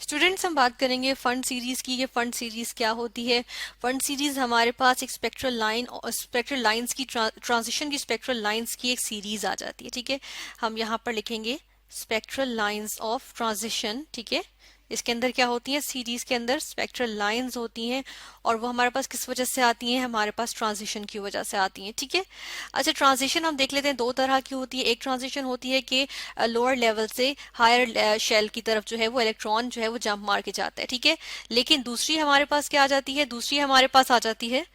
Students, हम बात करेंगे फंड सीरीज की। ये फंड सीरीज क्या होती है? फंड सीरीज हमारे पास एक स्पेक्ट्रल लाइन और स्पेक्ट्रल लाइंस की ट्रांजिशन की स्पेक्ट्रल लाइंस की एक सीरीज आ जाती है। ठीक है, हम यहाँ पर लिखेंगे स्पेक्ट्रल लाइंस ऑफ ट्रांजिशन। ठीक है, इसके अंदर क्या होती है? सीरीज के अंदर स्पेक्ट्रल लाइंस होती हैं और वो हमारे पास किस वजह से आती हैं? हमारे पास ट्रांजिशन की वजह से आती हैं। ठीक है, अच्छा, ट्रांजिशन हम देख लेते हैं, दो तरह की होती है। एक ट्रांजिशन होती है कि लोअर लेवल से हायर शेल की तरफ जो है वो इलेक्ट्रॉन जो है वो जंप मार के जाता है। ठीक है, लेकिन दूसरी हमारे पास क्या आ जाती है? दूसरी हमारे पास आ जाती है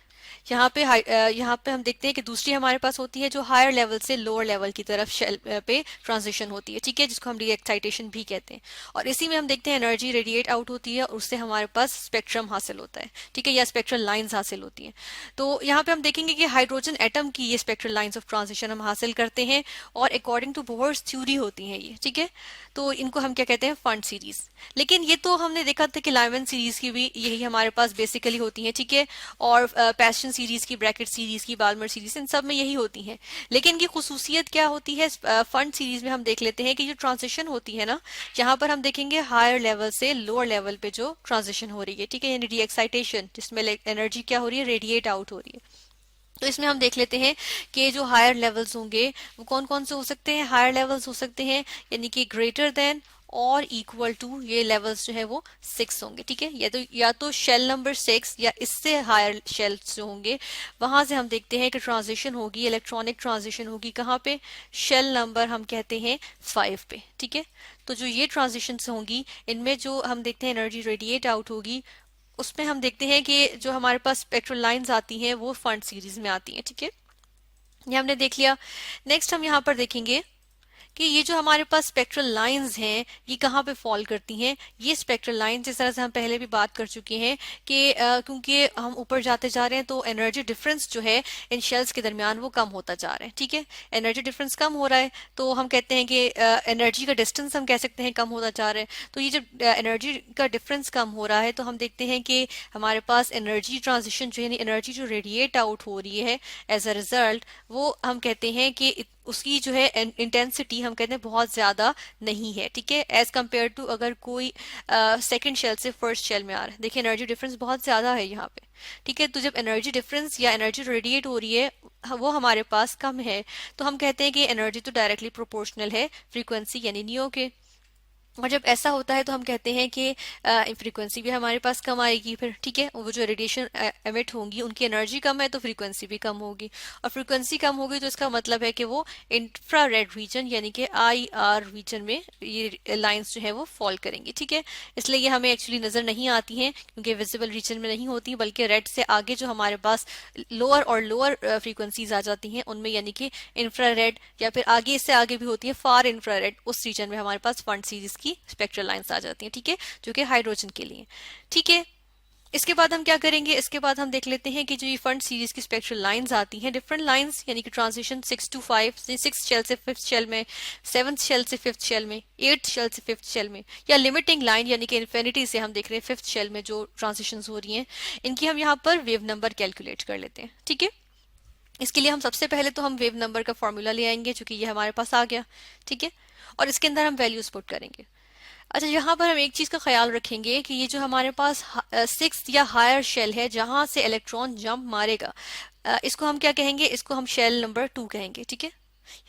यहाँ पे हम देखते हैं कि दूसरी हमारे पास होती है जो हायर लेवल से लोअर लेवल की तरफ शेल पे ट्रांजिशन होती है। ठीक है, जिसको हम री एक्साइटेशन भी कहते हैं। और इसी में हम देखते हैं एनर्जी रेडिएट आउट होती है और उससे हमारे पास स्पेक्ट्रम हासिल होता है। ठीक है, या स्पेक्ट्रल लाइंस हासिल होती हैं। तो यहाँ पे हम देखेंगे कि हाइड्रोजन एटम की ये स्पेक्ट्रल लाइंस ऑफ ट्रांजिशन हम हासिल करते हैं और अकॉर्डिंग टू बोहर्स थ्योरी होती हैं ये। ठीक है, तो इनको हम क्या कहते हैं? Fund series. लेकिन ये तो हमने देखा था कि लाइमन सीरीज की भी यही हमारे पास बेसिकली होती है। ठीक है, और पैशन सीरीज की, ब्रैकेट सीरीज की, बाल्मर सीरीज, इन सब में यही होती है। लेकिन इनकी खुसूसियत क्या होती है? फंड सीरीज में हम देख लेते हैं कि जो ट्रांजिशन होती है ना, यहाँ पर हम देखेंगे हायर लेवल से लोअर लेवल पे जो ट्रांजिशन हो रही है। ठीक है, यानी री एक्साइटेशन, जिसमें एनर्जी क्या हो रही है? रेडिएट आउट हो रही है। तो इसमें हम देख लेते हैं कि जो हायर लेवल्स होंगे वो कौन कौन से हो सकते हैं? हायर लेवल्स हो सकते हैं यानी कि ग्रेटर देन और इक्वल टू, ये लेवल्स जो है वो 6 होंगे। ठीक है, या तो शेल नंबर 6 या इससे हायर शेल्स जो होंगे वहां से हम देखते हैं कि ट्रांजिशन होगी, इलेक्ट्रॉनिक ट्रांजिशन होगी। कहाँ पे? शेल नंबर हम कहते हैं 5 पे। ठीक है, तो जो ये ट्रांजिशन होंगी इनमें जो हम देखते हैं एनर्जी रेडिएट आउट होगी, उसमें हम देखते हैं कि जो हमारे पास स्पेक्ट्रल लाइंस आती हैं वो फंड सीरीज में आती हैं। ठीक है, ये हमने देख लिया। नेक्स्ट हम यहाँ पर देखेंगे कि ये जो हमारे पास स्पेक्ट्रल लाइंस हैं ये कहाँ पे फॉल करती हैं। ये स्पेक्ट्रल लाइंस, जिस तरह से हम पहले भी बात कर चुके हैं कि क्योंकि हम ऊपर जाते जा रहे हैं तो एनर्जी डिफरेंस जो है इन शेल्स के दरमियान वो कम होता जा रहा है। ठीक है, एनर्जी डिफरेंस कम हो रहा है तो हम कहते हैं कि एनर्जी का डिस्टेंस हम कह सकते हैं कम होता जा रहा है। तो ये जब एनर्जी का डिफरेंस कम हो रहा है तो हम देखते हैं कि हमारे पास एनर्जी ट्रांजिशन जो है, एनर्जी जो रेडिएट आउट हो रही है एज अ रिजल्ट, वो हम कहते हैं कि उसकी जो है इंटेंसिटी हम कहते हैं बहुत ज्यादा नहीं है। ठीक है, एज कंपेयर टू अगर कोई सेकंड शेल से फर्स्ट शेल में आ रहा है। देखिए, एनर्जी डिफरेंस बहुत ज्यादा है यहाँ पे। ठीक है, तो जब एनर्जी डिफरेंस या एनर्जी रेडिएट हो रही है वो हमारे पास कम है तो हम कहते हैं कि एनर्जी तो डायरेक्टली प्रोपोर्शनल है फ्रीक्वेंसी यानी नियो के। और जब ऐसा होता है तो हम कहते हैं कि फ्रीक्वेंसी भी हमारे पास कम आएगी फिर। ठीक है, वो जो रेडिएशन एमिट होंगी उनकी एनर्जी कम है तो फ्रीक्वेंसी भी कम होगी, और फ्रीक्वेंसी कम होगी तो इसका मतलब है कि वो इंफ्रारेड रीजन यानी कि IR रीजन में ये लाइंस जो है वो फॉल करेंगी। ठीक है, इसलिए ये हमें एक्चुअली नजर नहीं आती हैं क्योंकि विजिबल रीजन में नहीं होती, बल्कि रेड से आगे जो हमारे पास लोअर और लोअर फ्रीक्वेंसीज आ जाती हैं उनमें, यानी कि इंफ्रारेड, या फिर आगे इससे आगे भी होती है फार इंफ्रारेड, उस रीजन में हमारे पास फंड सीरीज की स्पेक्ट्रल लाइंस आ जाती हैं। ठीक है, जो कि हाइड्रोजन के लिए। ठीक है, इसके बाद हम क्या करेंगे? इसके बाद हम देख लेते हैं कि जो ये फंड सीरीज की स्पेक्ट्रल लाइंस आती हैं, डिफरेंट लाइंस यानी कि ट्रांजिशन 6 to 5, 6 शेल से 5th शेल में, 7th शेल से 5th शेल में, 8th शेल से 5th शेल में, या लिमिटिंग लाइन यानी कि इन्फिनिटी से हम देख रहे हैं 5th शेल में जो ट्रांजिशन हो रही हैं, इनकी हम यहाँ पर वेव नंबर कैलकुलेट कर लेते हैं। ठीक है, इसके लिए हम सबसे पहले तो हम वेव नंबर का फॉर्मूला ले आएंगे जो कि ये हमारे पास आ गया। ठीक है, और इसके अंदर हम वैल्यूज पुट करेंगे। अच्छा, यहाँ पर हम एक चीज का ख्याल रखेंगे कि ये जो हमारे पास 6th या हायर शेल है जहां से इलेक्ट्रॉन जंप मारेगा, इसको हम क्या कहेंगे? इसको हम शेल नंबर 2 कहेंगे। ठीक है,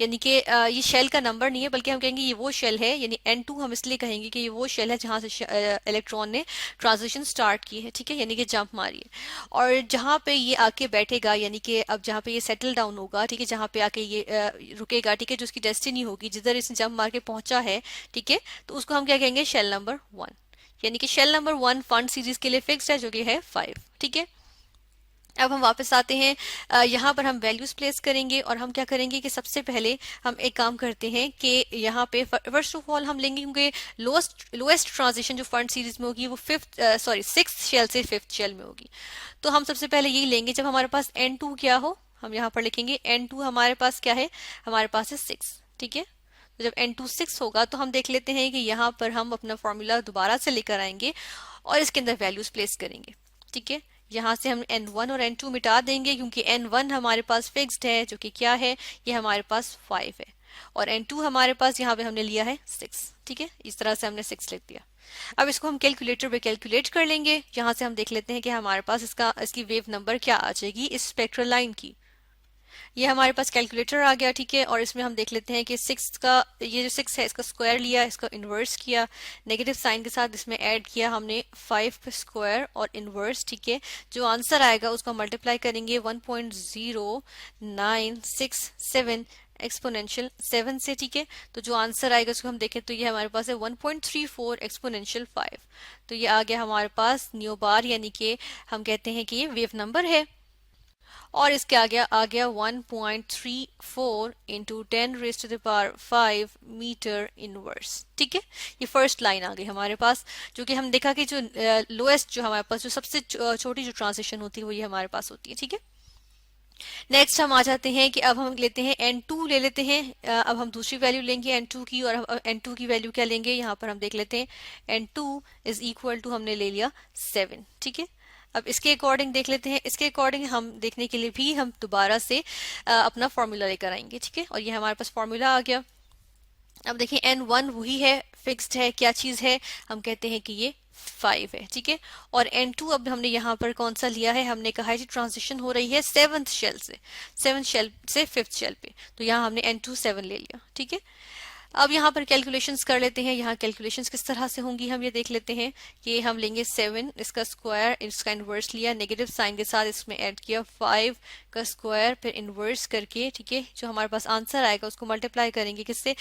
यानी कि ये शेल का नंबर नहीं है बल्कि हम कहेंगे ये वो शेल है, यानी N2 हम इसलिए कहेंगे कि ये वो शेल है जहां से इलेक्ट्रॉन ने ट्रांजिशन स्टार्ट की है। ठीक है, यानी कि जंप मारी है, और जहां पे ये आके बैठेगा यानी कि अब जहां पे ये सेटल डाउन होगा, ठीक है, जहां पे आके ये रुकेगा, ठीक है, जो उसकी डेस्टिनी होगी जिधर इसने जंप मार के पहुंचा है, ठीक है, तो उसको हम क्या कहेंगे? Shell number 1। यानी कि शेल नंबर 1 फंड सीरीज के लिए फिक्स्ड है जो कि है 5। ठीक है, अब हम वापस आते हैं, यहाँ पर हम वैल्यूज प्लेस करेंगे और हम क्या करेंगे कि सबसे पहले हम एक काम करते हैं कि यहाँ पे फर्स्ट ऑफ ऑल हम लेंगे, क्योंकि लोएस्ट ट्रांजिशन जो फंड सीरीज में होगी वो 6th शेल से 5th शेल में होगी। तो हम सबसे पहले यही लेंगे जब हमारे पास N2 क्या हो, हम यहाँ पर लिखेंगे N2 हमारे पास क्या है? हमारे पास है 6। ठीक है, तो जब N2 6 होगा तो हम देख लेते हैं कि यहाँ पर हम अपना फॉर्मूला दोबारा से लेकर आएंगे और इसके अंदर वैल्यूज प्लेस करेंगे। ठीक है, यहाँ से हम N1 और N2 मिटा देंगे क्योंकि N1 हमारे पास फिक्स्ड है जो कि क्या है? ये हमारे पास 5 है। और N2 हमारे पास यहाँ पे हमने लिया है 6, ठीक है, इस तरह से हमने 6 लिख दिया। अब इसको हम कैलकुलेटर पे कैलकुलेट कर लेंगे। यहाँ से हम देख लेते हैं कि हमारे पास इसकी वेव नंबर क्या आ जाएगी इस स्पेक्ट्रल लाइन की। ये हमारे पास कैलकुलेटर आ गया, ठीक है, और इसमें हम देख लेते हैं कि 6 का ये जो 6 है इसका स्क्वायर लिया, इसका इन्वर्स किया, नेगेटिव साइन के साथ इसमें ऐड किया हमने 5 का स्क्वायर और इन्वर्स, ठीक है। जो आंसर आएगा उसको मल्टीप्लाई करेंगे 1.0967 एक्सपोनेंशियल 7 से, ठीक है। तो जो आंसर आएगा उसको हम देखें तो ये हमारे पास है 1.34 एक्सपोनेंशियल 5। तो ये आ गया हमारे पास न्यू बार, यानी कि हम कहते हैं कि ये वेव नंबर है। और इसके आ गया 1.34 इंटू 10⁻⁵ मीटर इनवर्स, ठीक है। ये फर्स्ट लाइन आ गई हमारे पास, जो कि हम देखा कि जो लोएस्ट जो हमारे पास जो सबसे छोटी जो ट्रांजिशन होती है वो ये हमारे पास होती है, ठीक है। नेक्स्ट हम आ जाते हैं कि अब हम लेते हैं N2 ले लेते हैं। अब हम दूसरी वैल्यू लेंगे N2 की, और अब N2 की वैल्यू क्या लेंगे, यहाँ पर हम देख लेते हैं N2 इज इक्वल टू हमने ले लिया 7, ठीक है। अब इसके अकॉर्डिंग देख लेते हैं, इसके अकॉर्डिंग हम देखने के लिए भी हम दोबारा से अपना फॉर्मूला लेकर आएंगे, ठीक है। और ये हमारे पास फॉर्मूला आ गया। अब देखिए N1 वही है, फिक्स्ड है, क्या चीज है, हम कहते हैं कि ये 5 है, ठीक है। और N2 अब हमने यहाँ पर कौन सा लिया है, हमने कहा है कि ट्रांजिशन हो रही है 7th शेल से 5th शेल पे, तो यहाँ हमने N2 7 ले लिया, ठीक है। अब यहाँ पर कैलकुलेशंस कर लेते हैं। यहाँ कैलकुलेशंस किस तरह से होंगी हम ये देख लेते हैं कि हम लेंगे 7, इसका स्क्वायर, इसका इन्वर्स लिया, नेगेटिव साइन के साथ इसमें ऐड किया 5 का स्क्वायर, फिर इन्वर्स करके, ठीक है, जो हमारे पास आंसर आएगा उसको मल्टीप्लाई करेंगे किससे,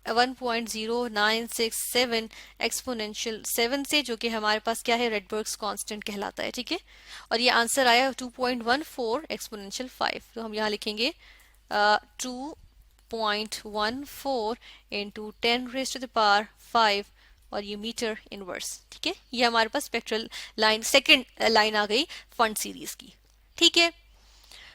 1.0967 एक्सपोनेंशियल 7 से, जो कि हमारे पास क्या है, रेडबर्ग्स कांस्टेंट कहलाता है, ठीक है। और ये आंसर आया 2.14 एक्सपोनेंशियल 5। तो हम यहाँ लिखेंगे 2.14 इंटू 10⁵ और ये मीटर इनवर्स, ठीक है। ये हमारे पास स्पेक्ट्रल लाइन सेकंड लाइन आ गई फंड सीरीज की, ठीक है।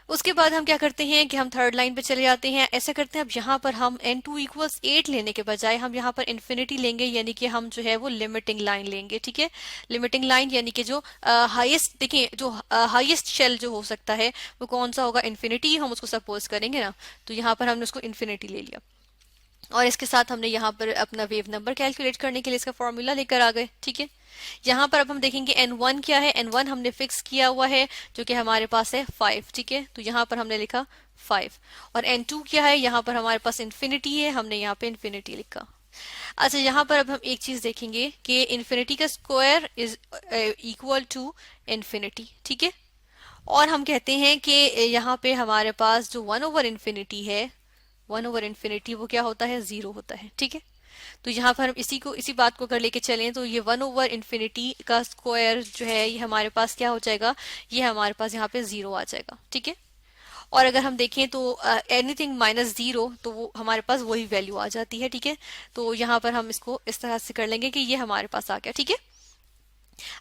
उसके बाद हम क्या करते हैं कि हम थर्ड लाइन पे चले जाते हैं। ऐसा करते हैं, अब यहाँ पर हम N2 इक्वल्स 8 लेने के बजाय हम यहाँ पर इन्फिनिटी लेंगे, यानी कि हम जो है वो लिमिटिंग लाइन लेंगे, ठीक है। लिमिटिंग लाइन यानी कि जो हाईएस्ट, देखिए जो हाईएस्ट शेल जो हो सकता है वो कौन सा होगा, इन्फिनिटी हम उसको सपोज करेंगे ना। तो यहाँ पर हमने उसको इन्फिनिटी ले लिया, और इसके साथ हमने यहाँ पर अपना वेव नंबर कैलकुलेट करने के लिए इसका फॉर्मूला लेकर आ गए, ठीक है। यहाँ पर अब हम देखेंगे N1 क्या है, N1 हमने फिक्स किया हुआ है जो कि हमारे पास है 5, ठीक है। तो यहाँ पर हमने लिखा 5। और N2 क्या है, यहाँ पर हमारे पास इन्फिनिटी है, हमने यहाँ पे इन्फिनिटी लिखा। अच्छा, यहाँ पर अब हम एक चीज देखेंगे कि इन्फिनिटी का square is equal to infinity, ठीक है। और हम कहते हैं कि यहाँ पे हमारे पास जो 1/इन्फिनिटी है, 1/इन्फिनिटी वो क्या होता है, 0 होता है, ठीक है। तो यहाँ पर हम इसी बात को अगर लेके चलें तो ये 1/इन्फिनिटी का स्क्वायर जो है ये हमारे पास क्या हो जाएगा, ये हमारे पास यहाँ पे 0 आ जाएगा, ठीक है। और अगर हम देखें तो एनीथिंग -0 तो वो हमारे पास वही वैल्यू आ जाती है, ठीक है। तो यहाँ पर हम इसको इस तरह से कर लेंगे कि ये हमारे पास आ गया, ठीक है।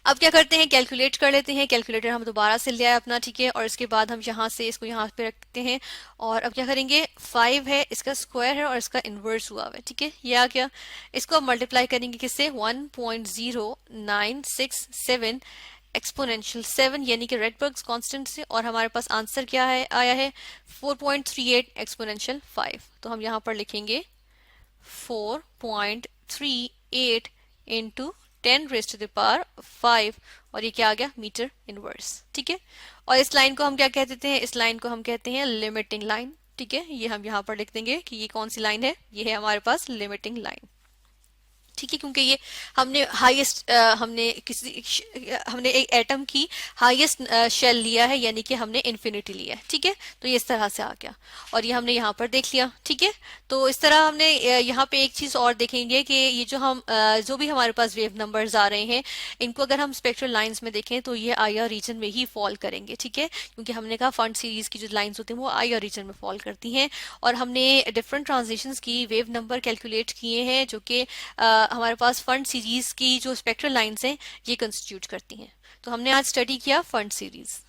अब क्या करते हैं, कैलकुलेट कर लेते हैं। कैलकुलेटर हम दोबारा से ले आए अपना, ठीक है। और इसके बाद हम यहाँ से इसको यहाँ पे रखते हैं, और अब क्या करेंगे, 5 है, इसका स्क्वायर है और इसका इन्वर्स हुआ है, ठीक है, ये आ गया। इसको अब मल्टीप्लाई करेंगे किससे, 1.0967 एक्सपोनेंशियल 7 यानी कि रेडबर्ग्स कांस्टेंट से, और हमारे पास आंसर क्या है, आया है 4.38 एक्सपोनेंशियल 5। तो हम यहाँ पर लिखेंगे 4.38 इंटू 10⁵ और ये क्या आ गया, मीटर इनवर्स, ठीक है। और इस लाइन को हम क्या कह देते हैं, इस लाइन को हम कहते हैं लिमिटिंग लाइन, ठीक है। ये हम यहाँ पर लिख देंगे कि ये कौन सी लाइन है, ये है हमारे पास लिमिटिंग लाइन, ठीक है। क्योंकि ये हमने हाईएस्ट हमने एक एटम की हाईएस्ट शेल लिया है, यानी कि हमने इन्फिनिटी लिया है, ठीक है। तो ये इस तरह से आ गया, और ये हमने यहाँ पर देख लिया, ठीक है। तो इस तरह हमने यहाँ पे एक चीज और देखेंगे कि ये जो हम जो भी हमारे पास वेव नंबर्स आ रहे हैं, इनको अगर हम स्पेक्ट्रल लाइंस में देखें तो ये आईआर रीजन में ही फॉल करेंगे, ठीक है। क्योंकि हमने कहा फंड सीरीज की जो लाइंस होती हैं वो आईआर रीजन में फॉल करती हैं, और हमने डिफरेंट ट्रांजिशंस की वेव नंबर कैलकुलेट किए हैं जो कि हमारे पास फंड सीरीज की जो स्पेक्ट्रल लाइंस हैं ये कंस्टिट्यूट करती हैं। तो हमने आज स्टडी किया फंड सीरीज।